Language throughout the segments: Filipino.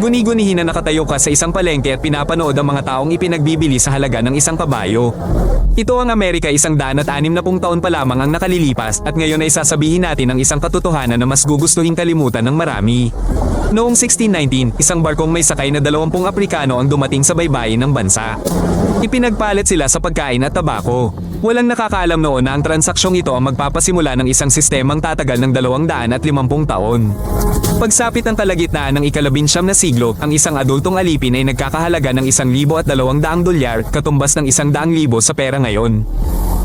Guni-gunihin na nakatayo ka sa isang palengke at pinapanood ang mga taong ipinagbibili sa halaga ng isang kabayo. Ito ang Amerika, 160 taon pa lamang ang nakalilipas at ngayon ay sasabihin natin ang isang katotohanan na mas gugustuhin kalimutan ng marami. Noong 1619, isang barkong may sakay na 20 Aprikano ang dumating sa baybayin ng bansa. Ipinagpalit sila sa pagkain at tabako. Walang nakakaalam noon na ang transaksyong ito ang magpapasimula ng isang sistemang tatagal ng 250 taon. Pagsapit ng kalagitnaan ng ika-19 na siglo, ang isang adultong alipin ay nagkakahalaga ng $1,200 katumbas ng $100,000 sa pera ngayon.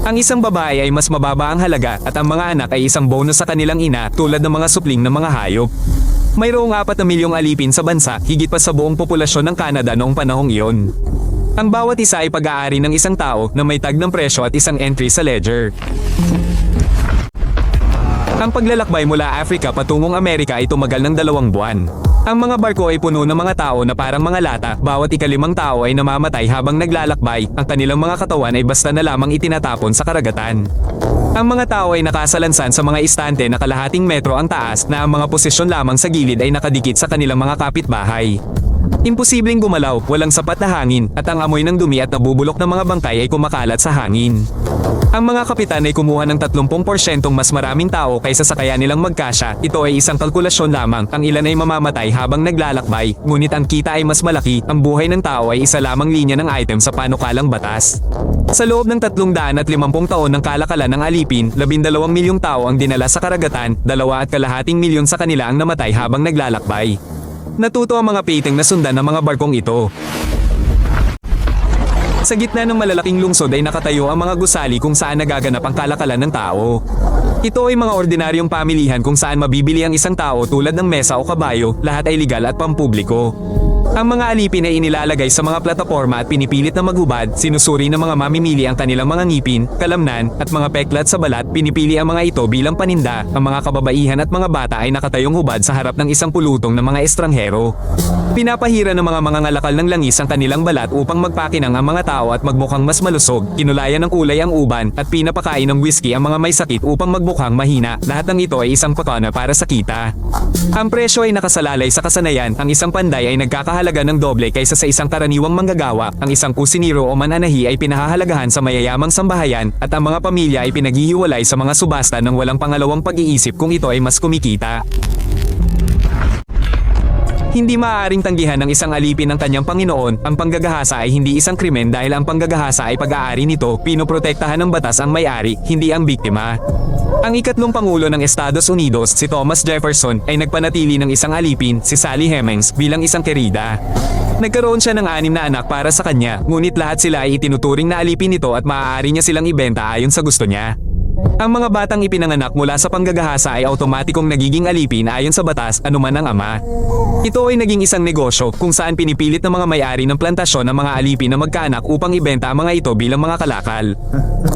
Ang isang babae ay mas mababa ang halaga at ang mga anak ay isang bonus sa kanilang ina tulad ng mga supling ng mga hayop. Mayroong 4 na milyong alipin sa bansa, higit pa sa buong populasyon ng Canada noong panahong iyon. Ang bawat isa ay pag-aari ng isang tao na may tag ng presyo at isang entry sa ledger. Ang paglalakbay mula Africa patungong Amerika ay tumagal ng 2 buwan. Ang mga barko ay puno ng mga tao na parang mga lata, bawat ika-5 tao ay namamatay habang naglalakbay, ang kanilang mga katawan ay basta na lamang itinatapon sa karagatan. Ang mga tao ay nakasalansan sa mga istante na kalahating metro ang taas na ang mga posisyon lamang sa gilid ay nakadikit sa kanilang mga kapitbahay. Imposibleng gumalaw, walang sapat na hangin, at ang amoy ng dumi at nabubulok ng mga bangkay ay kumakalat sa hangin. Ang mga kapitan ay kumuha ng 30% mas maraming tao kaysa sa kaya nilang magkasya. Ito ay isang kalkulasyon lamang, ang ilan ay mamamatay habang naglalakbay, ngunit ang kita ay mas malaki, ang buhay ng tao ay isa lamang linya ng item sa panukalang batas. Sa loob ng 350 taon ng kalakalan ng alipin, 12 milyong tao ang dinala sa karagatan, 2.5 milyon sa kanila ang namatay habang naglalakbay. Natuto ang mga piting na sundan ng mga barkong ito. Sa gitna ng malalaking lungsod ay nakatayo ang mga gusali kung saan nagaganap ang kalakalan ng tao. Ito ay mga ordinaryong pamilihan kung saan mabibili ang isang tao tulad ng mesa o kabayo, lahat ay legal at pampubliko. Ang mga alipin ay inilalagay sa mga plataporma at pinipilit na maghubad, sinusuri ng mga mamimili ang kanilang mga ngipin, kalamnan, at mga peklat sa balat, pinipili ang mga ito bilang paninda. Ang mga kababaihan at mga bata ay nakatayong hubad sa harap ng isang pulutong ng mga estranghero. Pinapahira ng mga mangangalakal ng langis ang kanilang balat upang magpakinang ang mga tao at magmukhang mas malusog, kinulayan ng kulay ang uban, at pinapakain ng whisky ang mga may sakit upang magmukhang mahina. Lahat ng ito ay isang pakana para sa kita. Ang presyo ay nakasalalay sa kasanayan, ang isang panday ay nagkakahalaga ng doble kaysa sa isang karaniwang manggagawa, ang isang kusiniro o mananahi ay pinahahalagahan sa mayayamang sambahayan, at ang mga pamilya ay pinaghihiwalay sa mga subasta ng walang pangalawang pag-iisip kung ito ay mas kumikita. Hindi maaaring tanggihan ng isang alipin ng kanyang Panginoon, ang panggagahasa ay hindi isang krimen dahil ang panggagahasa ay pag-aari nito, pinoprotektahan ng batas ang may-ari, hindi ang biktima. Ang ikatlong Pangulo ng Estados Unidos, si Thomas Jefferson, ay nagpanatili ng isang alipin, si Sally Hemings, bilang isang kerida. Nagkaroon siya ng 6 na anak para sa kanya, ngunit lahat sila ay itinuturing na alipin nito at maaari niya silang ibenta ayon sa gusto niya. Ang mga batang ipinanganak mula sa panggagahasa ay automatikong nagiging alipin ayon sa batas, anuman ang ama. Ito ay naging isang negosyo kung saan pinipilit ng mga may-ari ng plantasyon ng mga alipin na magkaanak upang ibenta ang mga ito bilang mga kalakal.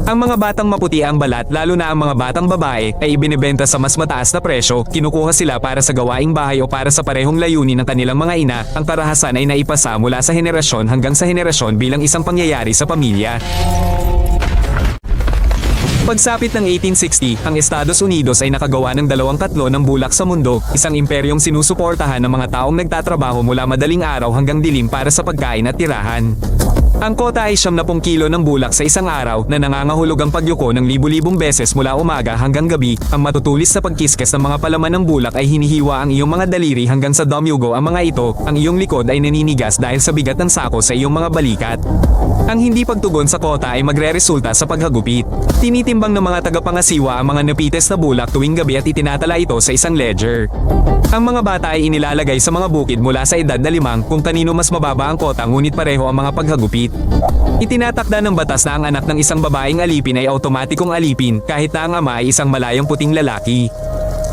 Ang mga batang maputi ang balat, lalo na ang mga batang babae, ay ibinebenta sa mas mataas na presyo, kinukuha sila para sa gawaing bahay o para sa parehong layunin ng kanilang mga ina. Ang karahasan ay naipasa mula sa henerasyon hanggang sa henerasyon bilang isang pangyayari sa pamilya. Pagsapit ng 1860, ang Estados Unidos ay nakagawa ng 2 ng bulak sa mundo, isang imperyong sinusuportahan ng mga taong nagtatrabaho mula madaling araw hanggang dilim para sa pagkain at tirahan. Ang kota ay 70 kilo ng bulak sa isang araw na nangangahulog ang pagyuko ng libu-libong beses mula umaga hanggang gabi. Ang matutulis sa pagkiskes ng mga palaman ng bulak ay hinihiwa ang iyong mga daliri hanggang sa damyugo ang mga ito. Ang iyong likod ay naninigas dahil sa bigat ng sako sa iyong mga balikat. Ang hindi pagtugon sa kota ay magreresulta sa paghagupit. Tinitimbang ng mga tagapangasiwa ang mga napites na bulak tuwing gabi at itinatala ito sa isang ledger. Ang mga bata ay inilalagay sa mga bukid mula sa edad na 5 kung kanino mas mababa ang kota ngunit pareho ang mga paghagupit. Itinatakda ng batas na ang anak ng isang babaeng alipin ay automatikong alipin kahit na ang ama ay isang malayang puting lalaki.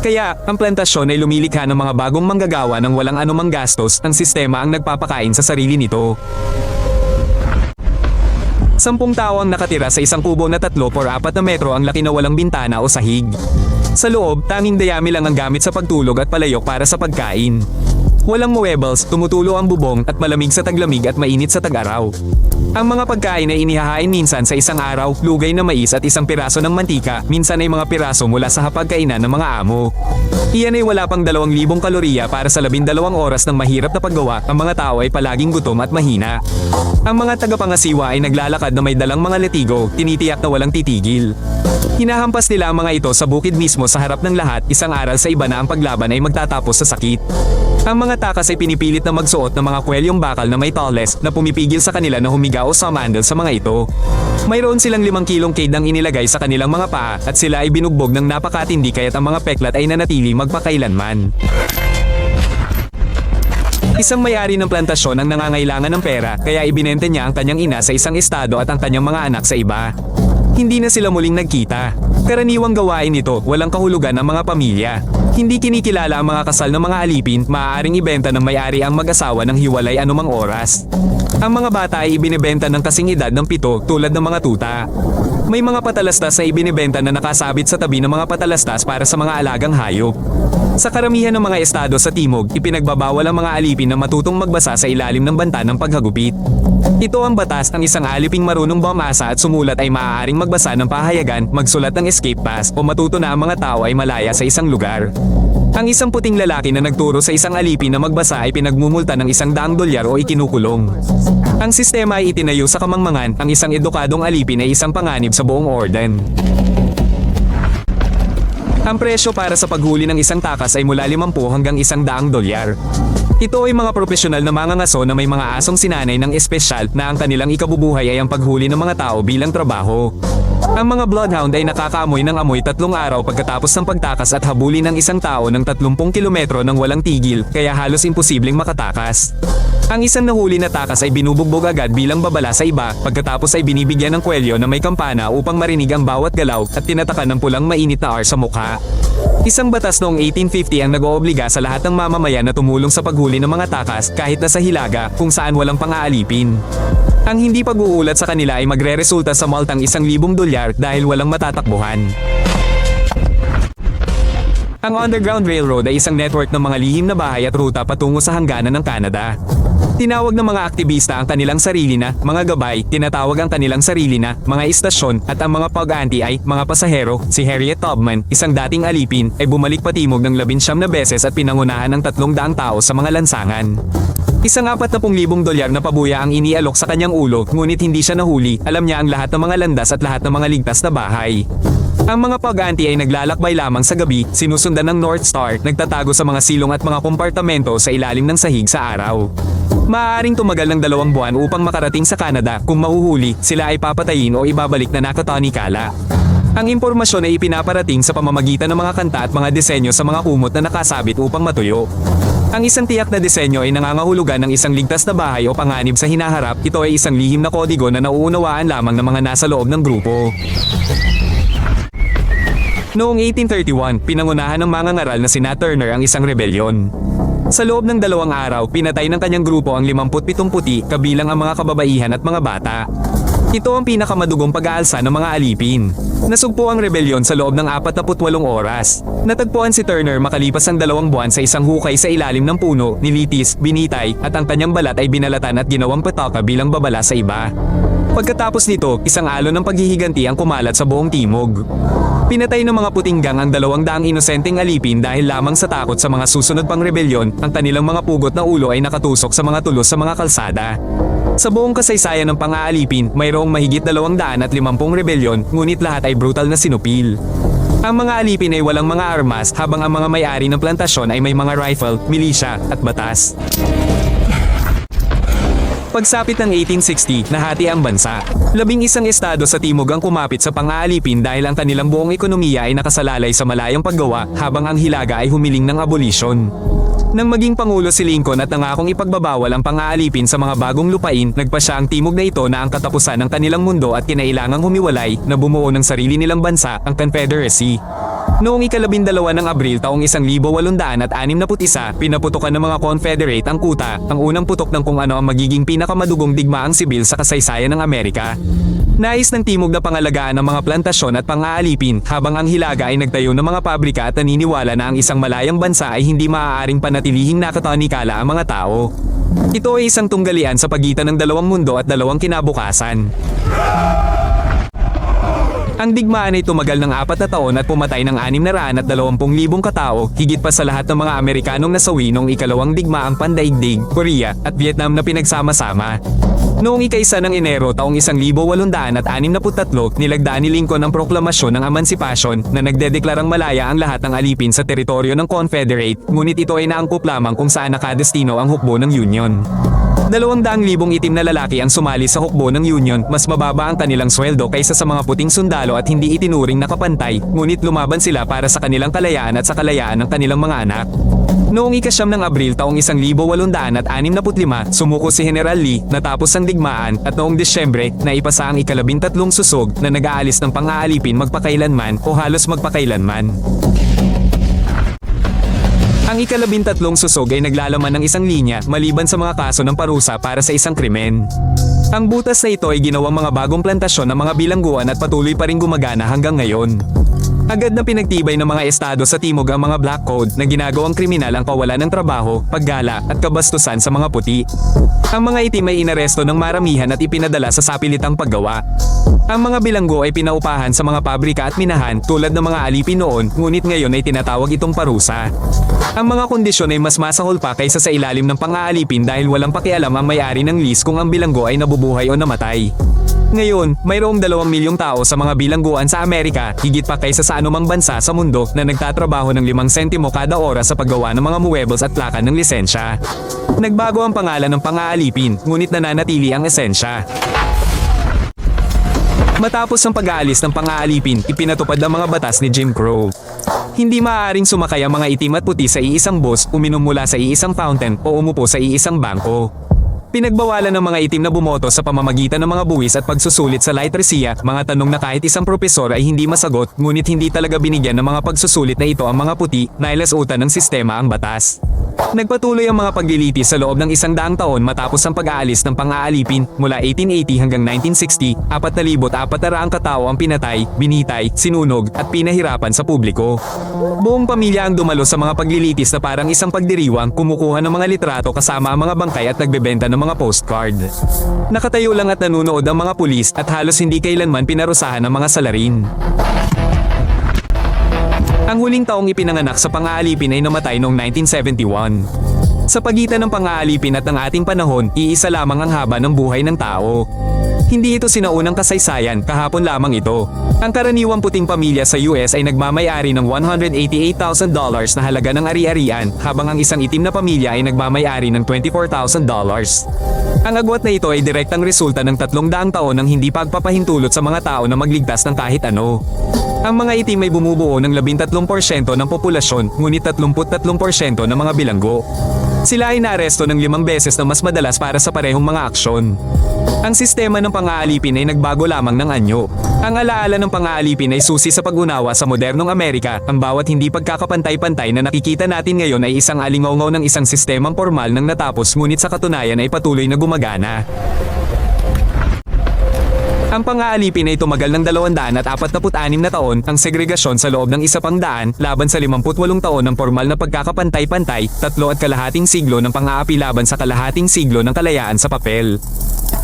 Kaya, ang plantasyon ay lumilikha ng mga bagong manggagawa ng walang anumang gastos, ang sistema ang nagpapakain sa sarili nito. 10 tao ang nakatira sa isang kubo na 3 por 4 na metro ang laki na walang bintana o sahig. Sa loob, tanging dayami lang ang gamit sa pagtulog at palayok para sa pagkain. Walang muebles, tumutulo ang bubong at malamig sa taglamig at mainit sa tag-araw. Ang mga pagkain ay inihahain minsan sa isang araw, lugay na mais at isang piraso ng mantika, minsan ay mga piraso mula sa hapagkainan ng mga amo. Iyan ay wala pang 2,000 kalorya para sa 12 oras ng mahirap na paggawa, ang mga tao ay palaging gutom at mahina. Ang mga tagapangasiwa ay naglalakad na may dalang mga letigo, tinitiyak na walang titigil. Hinahampas nila ang mga ito sa bukid mismo sa harap ng lahat, isang aral sa iba na ang paglaban ay magtatapos sa sakit. Ang mga takas ay pinipilit na magsuot ng mga kwelyong bakal na may tallest na pumipigil sa kanila na humiga o sumandal sa mga ito. Mayroon silang 5 kilong cade ang inilagay sa kanilang mga paa at sila ay binugbog ng napakatindi kaya't ang mga peklat ay nanatili magpakailanman. Isang may-ari ng plantasyon ang nangangailangan ng pera kaya ibinenta niya ang kanyang ina sa isang estado at ang kanyang mga anak sa iba. Hindi na sila muling nagkita. Karaniwang gawain nito, walang kahulugan ang mga pamilya. Hindi kinikilala ang mga kasal ng mga alipin, maaaring ibenta ng may-ari ang mag-asawa ng hiwalay anumang oras. Ang mga bata ay ibinebenta ng kasing edad ng 7 tulad ng mga tuta. May mga patalastas na ibinebenta na nakasabit sa tabi ng mga patalastas para sa mga alagang hayop. Sa karamihan ng mga estado sa timog, ipinagbabawal ang mga alipin na matutong magbasa sa ilalim ng banta ng paghagupit. Ito ang batas, ang isang aliping marunong bumasa at sumulat ay maaaring magbasa ng pahayagan, magsulat ng escape pass o matuto na ang mga tao ay malaya sa isang lugar. Ang isang puting lalaki na nagturo sa isang alipin na magbasa ay pinagmumulta ng $100 o ikinukulong. Ang sistema ay itinayo sa kamangmangan, ang isang edukadong alipin ay isang panganib sa buong orden. Ang presyo para sa paghuli ng isang takas ay mula 50 hanggang $100. Ito ay mga profesional na mangangaso na may mga asong sinanay ng espesyal na ang kanilang ikabubuhay ay ang paghuli ng mga tao bilang trabaho. Ang mga bloodhound ay nakakaamoy ng amoy 3 araw pagkatapos ng pagtakas at habulin ng isang tao ng 30 kilometro ng walang tigil, kaya halos imposibleng makatakas. Ang isang nahuli na takas ay binubugbog agad bilang babala sa iba, pagkatapos ay binibigyan ng kwelyo na may kampana upang marinig ang bawat galaw at tinatakan ng pulang mainit na R sa mukha. Isang batas noong 1850 ang nag-oobliga sa lahat ng mamamayan na tumulong sa paghuli ng mga takas kahit na sa hilaga kung saan walang pang-aalipin. Ang hindi pag-uulat sa kanila ay magre-resulta sa multang $1,000 dahil walang matatakbuhan. Ang Underground Railroad ay isang network ng mga lihim na bahay at ruta patungo sa hangganan ng Canada. Tinawag ng mga aktivista ang kanilang sarili na mga gabay, tinatawag ang kanilang sarili na mga istasyon at ang mga pag-anti ay mga pasahero. Si Harriet Tubman, isang dating alipin, ay bumalik patimog ng 19 na beses at pinangunahan ng 300 tao sa mga lansangan. Isang $40,000 na pabuya ang inialok sa kanyang ulo, ngunit hindi siya nahuli. Alam niya ang lahat ng mga landas at lahat ng mga ligtas na bahay. Ang mga pag-anti ay naglalakbay lamang sa gabi, sinusundan ng North Star, nagtatago sa mga silong at mga kompartamento sa ilalim ng sahig sa araw. Maaaring tumagal ng 2 buwan upang makarating sa Canada. Kung mahuhuli, sila ay papatayin o ibabalik na nakatanikala. Ang impormasyon ay ipinaparating sa pamamagitan ng mga kanta at mga disenyo sa mga kumot na nakasabit upang matuyo. Ang isang tiyak na disenyo ay nangangahulugan ng isang ligtas na bahay o panganib sa hinaharap. Ito ay isang lihim na kodigo na nauunawaan lamang ng mga nasa loob ng grupo. Noong 1831, pinangunahan ng mangangaral na si Nat Turner ang isang rebelyon. Sa loob ng 2 araw, pinatay ng kanyang grupo ang 57 puti, kabilang ang mga kababaihan at mga bata. Ito ang pinakamadugong pag-aalsa ng mga alipin. Nasugpo ang rebelyon sa loob ng 48 oras. Natagpuan si Turner makalipas ang 2 buwan sa isang hukay sa ilalim ng puno, nilitis, binitay, at ang kanyang balat ay binalatan at ginawang pataka bilang babala sa iba. Pagkatapos nito, isang alon ng paghihiganti ang kumalat sa buong timog. Pinatay ng mga puting gang ang 200 inosenteng alipin dahil lamang sa takot sa mga susunod pang rebelyon, ang kanilang mga pugot na ulo ay nakatusok sa mga tulos sa mga kalsada. Sa buong kasaysayan ng pang-aalipin, mayroong mahigit 250 rebelyon, ngunit lahat ay brutal na sinupil. Ang mga alipin ay walang mga armas, habang ang mga may-ari ng plantasyon ay may mga rifle, milisya, at batas. Pagsapit ng 1860, nahati ang bansa. 11 estado sa timog ang kumapit sa pang-aalipin dahil ang kanilang buong ekonomiya ay nakasalalay sa malayang paggawa, habang ang hilaga ay humiling ng abolisyon. Nang maging pangulo si Lincoln at nangakong ipagbabawal ang pang-aalipin sa mga bagong lupain, nagpasya ang timog na ito na ang katapusan ng kanilang mundo at kinailangang humiwalay, na bumuo ng sarili nilang bansa, ang Confederacy. Noong ika-12 ng Abril taong 1861, pinaputukan ng mga Confederate ang kuta, ang unang putok ng kung ano ang magiging pinakamadugong digmaang sibil sa kasaysayan ng Amerika. Nais ng timog na pangalagaan ang mga plantasyon at pang-aalipin, habang ang hilaga ay nagtayo ng mga pabrika at naniniwala na ang isang malayang bansa ay hindi maaaring panatilihing nakatanikala ang mga tao. Ito ay isang tunggalian sa pagitan ng dalawang mundo at dalawang kinabukasan. Ang digmaan ay tumagal ng 4 na taon at pumatay ng 620,000 katao, higit pa sa lahat ng mga Amerikanong nasawi noong ikalawang digmaang pandaigdig, Korea, at Vietnam na pinagsama-sama. Noong ika-1 ng Enero taong 1863, nilagdaan ni Lincoln ang proklamasyon ng emansipasyon na nagdedeklarang malaya ang lahat ng alipin sa teritoryo ng Confederate, ngunit ito ay naangkop lamang kung saan nakadestino ang hukbo ng Union. 200,000 itim na lalaki ang sumali sa hukbo ng Union, mas mababa ang kanilang sweldo kaysa sa mga puting sundalo at hindi itinuring nakapantay, ngunit lumaban sila para sa kanilang kalayaan at sa kalayaan ng kanilang mga anak. Noong ika-9 ng Abril taong 1865, sumuko si General Lee, natapos ang digmaan, at noong Disyembre, naipasa ang ika-13 susog na nag-aalis ng pang-aalipin magpakailanman o halos magpakailanman. Ang ika-13 susog ay naglalaman ng isang linya maliban sa mga kaso ng parusa para sa isang krimen. Ang butas na ito ay ginawang mga bagong plantasyon ng mga bilangguan at patuloy pa ring gumagana hanggang ngayon. Agad na pinagtibay ng mga estado sa timog ang mga black code na ginagawang kriminal ang kawalan ng trabaho, paggala at kabastusan sa mga puti. Ang mga itim ay inaresto ng maramihan at ipinadala sa sapilitang paggawa. Ang mga bilanggo ay pinaupahan sa mga pabrika at minahan tulad ng mga alipin noon, ngunit ngayon ay tinatawag itong parusa. Ang mga kondisyon ay mas masahol pa kaysa sa ilalim ng pang-aalipin dahil walang pakialam ang may-ari ng lease kung ang bilanggo ay nabubuhay o namatay. Ngayon, mayroong 2 milyong tao sa mga bilangguan sa Amerika, higit pa kaysa sa anumang bansa sa mundo na nagtatrabaho ng 5 sentimo kada oras sa paggawa ng mga muebles at plaka ng lisensya. Nagbago ang pangalan ng pang-aalipin, ngunit nananatili ang esensya. Matapos ang pag-aalis ng pang-aalipin, ipinatupad ang mga batas ni Jim Crow. Hindi maaaring sumakay ang mga itim at puti sa iisang bus, uminom mula sa iisang fountain o umupo sa iisang bangko. Pinagbawalan ng mga itim na bumoto sa pamamagitan ng mga buwis at pagsusulit sa literacia, mga tanong na kahit isang propesor ay hindi masagot, ngunit hindi talaga binigyan ng mga pagsusulit na ito ang mga puti, nailasutan ng sistema ang batas. Nagpatuloy ang mga paglilitis sa loob ng 100 taon matapos ang pag-aalis ng pang-aalipin, mula 1880 hanggang 1960, 4,400 katao ang pinatay, binitay, sinunog, at pinahirapan sa publiko. Buong pamilya ang dumalo sa mga paglilitis na parang isang pagdiriwang, kumukuha ng mga litrato kasama ang mga bangkay at nagbebenta ng mga postcard. Nakatayo lang at nanunood ang mga pulis at halos hindi kailanman pinarusahan ang mga salarin. Ang huling taong ipinanganak sa pang-aalipin ay namatay noong 1971. Sa pagitan ng pang-aalipin at ng ating panahon, iisa lamang ang haba ng buhay ng tao. Hindi ito sinaunang kasaysayan, kahapon lamang ito. Ang karaniwang puting pamilya sa US ay nagmamay-ari ng $188,000 na halaga ng ari-arian, habang ang isang itim na pamilya ay nagmamay-ari ng $24,000. Ang agwat na ito ay direktang resulta ng 300 taon ng hindi pagpapahintulot sa mga tao na magligtas ng kahit ano. Ang mga itim ay bumubuo ng 13% ng populasyon, ngunit 33% ng mga bilanggo. Sila ay naaresto ng 5 beses na mas madalas para sa parehong mga aksyon. Ang sistema ng pang-aalipin ay nagbago lamang ng anyo. Ang alaala ng pang-aalipin ay susi sa pag-unawa sa modernong Amerika. Ang bawat hindi pagkakapantay-pantay na nakikita natin ngayon ay isang alingaw-ngaw ng isang sistemang formal nang natapos, ngunit sa katunayan ay patuloy na gumagana. Ang pang-aalipin ay tumagal ng 246 na taon, ang segregasyon sa loob ng 100 laban sa 58 taon ng formal na pagkakapantay-pantay, 3.5 siglo ng pang-aapi laban sa kalahating siglo ng kalayaan sa papel.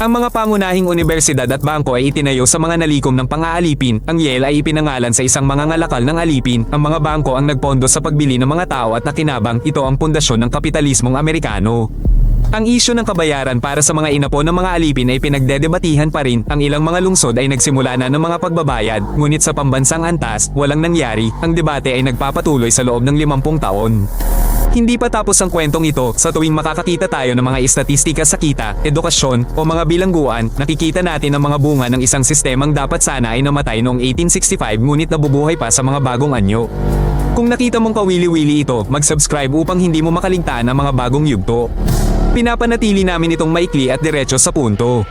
Ang mga pangunahing universidad at bangko ay itinayo sa mga nalikom ng pang-aalipin. Ang Yale ay ipinangalan sa isang mangangalakal ng alipin. Ang mga bangko ang nagpondo sa pagbili ng mga tao at nakinabang. Ito ang pundasyon ng kapitalismong Amerikano. Ang isyu ng kabayaran para sa mga inapo ng mga alipin ay pinagdedebatihan pa rin. Ang ilang mga lungsod ay nagsimula na ng mga pagbabayad, ngunit sa pambansang antas, walang nangyari. Ang debate ay nagpapatuloy sa loob ng 50 taon. Hindi pa tapos ang kwentong ito. Sa tuwing makakakita tayo ng mga estatistika sa kita, edukasyon, o mga bilangguan, nakikita natin ang mga bunga ng isang sistemang dapat sana ay namatay noong 1865 ngunit nabubuhay pa sa mga bagong anyo. Kung nakita mong kawili-wili ito, mag-subscribe upang hindi mo makaligtaan ang mga bagong yugto. Pinapanatili namin itong maikli at diretso sa punto.